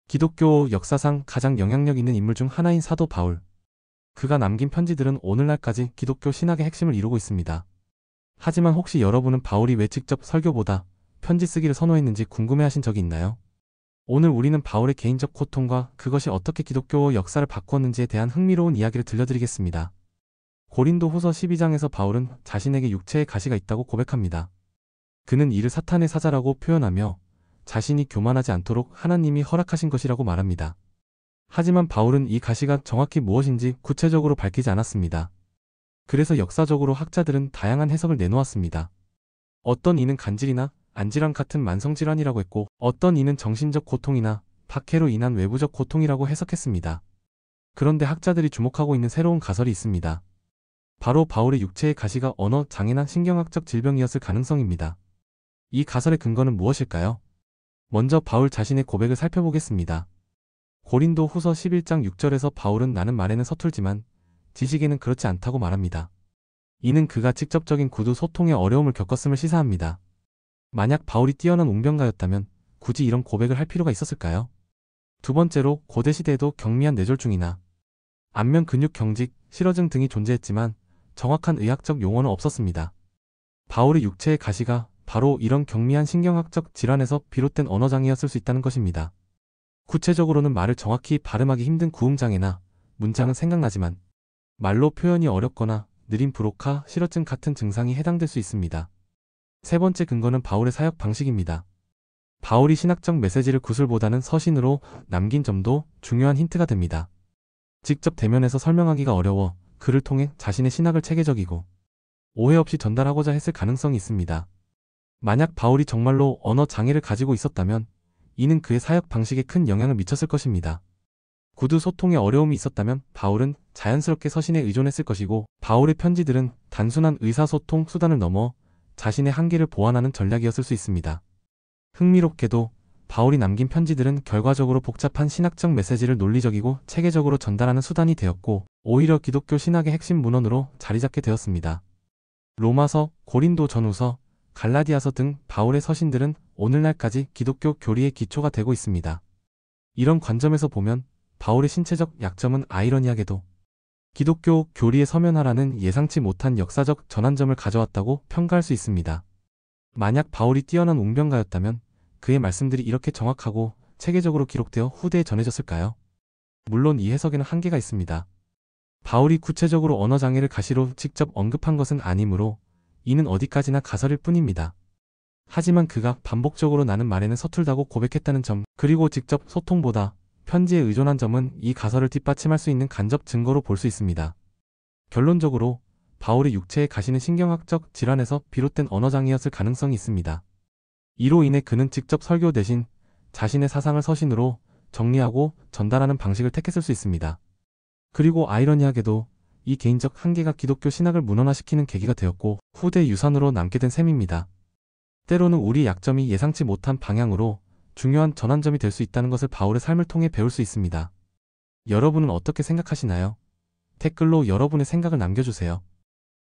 기독교 역사상 가장 영향력 있는 인물 중 하나인 사도 바울. 그가 남긴 편지들은 오늘날까지 기독교 신학의 핵심을 이루고 있습니다. 하지만 혹시 여러분은 바울이 왜 직접 설교보다 편지 쓰기를 선호했는지 궁금해하신 적이 있나요? 오늘 우리는 바울의 개인적 고통과 그것이 어떻게 기독교 역사를 바꾸었는지에 대한 흥미로운 이야기를 들려드리겠습니다. 고린도 후서 12장에서 바울은 자신에게 육체의 가시가 있다고 고백합니다. 그는 이를 사탄의 사자라고 표현하며 자신이 교만하지 않도록 하나님이 허락하신 것이라고 말합니다. 하지만 바울은 이 가시가 정확히 무엇인지 구체적으로 밝히지 않았습니다. 그래서 역사적으로 학자들은 다양한 해석을 내놓았습니다. 어떤 이는 간질이나 안질환 같은 만성질환이라고 했고, 어떤 이는 정신적 고통이나 박해로 인한 외부적 고통이라고 해석했습니다. 그런데 학자들이 주목하고 있는 새로운 가설이 있습니다. 바로 바울의 육체의 가시가 언어 장애나 신경학적 질병이었을 가능성입니다. 이 가설의 근거는 무엇일까요? 먼저 바울 자신의 고백을 살펴보겠습니다. 고린도 후서 11장 6절에서 바울은 나는 말에는 서툴지만 지식에는 그렇지 않다고 말합니다. 이는 그가 직접적인 구두 소통의 어려움을 겪었음을 시사합니다. 만약 바울이 뛰어난 웅변가였다면 굳이 이런 고백을 할 필요가 있었을까요? 두 번째로 고대 시대에도 경미한 뇌졸중이나 안면 근육 경직, 실어증 등이 존재했지만 정확한 의학적 용어는 없었습니다. 바울의 육체의 가시가 바로 이런 경미한 신경학적 질환에서 비롯된 언어장애였을 수 있다는 것입니다. 구체적으로는 말을 정확히 발음하기 힘든 구음장애나 문장은 생각나지만 말로 표현이 어렵거나 느린 브로카, 실어증 같은 증상이 해당될 수 있습니다. 세 번째 근거는 바울의 사역 방식입니다. 바울이 신학적 메시지를 구술보다는 서신으로 남긴 점도 중요한 힌트가 됩니다. 직접 대면해서 설명하기가 어려워 글을 통해 자신의 신학을 체계적이고 오해 없이 전달하고자 했을 가능성이 있습니다. 만약 바울이 정말로 언어 장애를 가지고 있었다면 이는 그의 사역 방식에 큰 영향을 미쳤을 것입니다. 구두 소통에 어려움이 있었다면 바울은 자연스럽게 서신에 의존했을 것이고, 바울의 편지들은 단순한 의사소통 수단을 넘어 자신의 한계를 보완하는 전략이었을 수 있습니다. 흥미롭게도 바울이 남긴 편지들은 결과적으로 복잡한 신학적 메시지를 논리적이고 체계적으로 전달하는 수단이 되었고, 오히려 기독교 신학의 핵심 문헌으로 자리잡게 되었습니다. 로마서, 고린도 전후서, 갈라디아서 등 바울의 서신들은 오늘날까지 기독교 교리의 기초가 되고 있습니다. 이런 관점에서 보면 바울의 신체적 약점은 아이러니하게도 기독교 교리에 서면하라는 예상치 못한 역사적 전환점을 가져왔다고 평가할 수 있습니다. 만약 바울이 뛰어난 웅변가였다면 그의 말씀들이 이렇게 정확하고 체계적으로 기록되어 후대에 전해졌을까요? 물론 이 해석에는 한계가 있습니다. 바울이 구체적으로 언어장애를 가시로 직접 언급한 것은 아니므로 이는 어디까지나 가설일 뿐입니다. 하지만 그가 반복적으로 나는 말에는 서툴다고 고백했다는 점, 그리고 직접 소통보다 편지에 의존한 점은 이 가설을 뒷받침할 수 있는 간접 증거로 볼 수 있습니다. 결론적으로 바울의 육체에 가시는 신경학적 질환에서 비롯된 언어장애였을 가능성이 있습니다. 이로 인해 그는 직접 설교 대신 자신의 사상을 서신으로 정리하고 전달하는 방식을 택했을 수 있습니다. 그리고 아이러니하게도 이 개인적 한계가 기독교 신학을 문헌화시키는 계기가 되었고 후대 유산으로 남게 된 셈입니다. 때로는 우리 약점이 예상치 못한 방향으로 중요한 전환점이 될 수 있다는 것을 바울의 삶을 통해 배울 수 있습니다. 여러분은 어떻게 생각하시나요? 댓글로 여러분의 생각을 남겨주세요.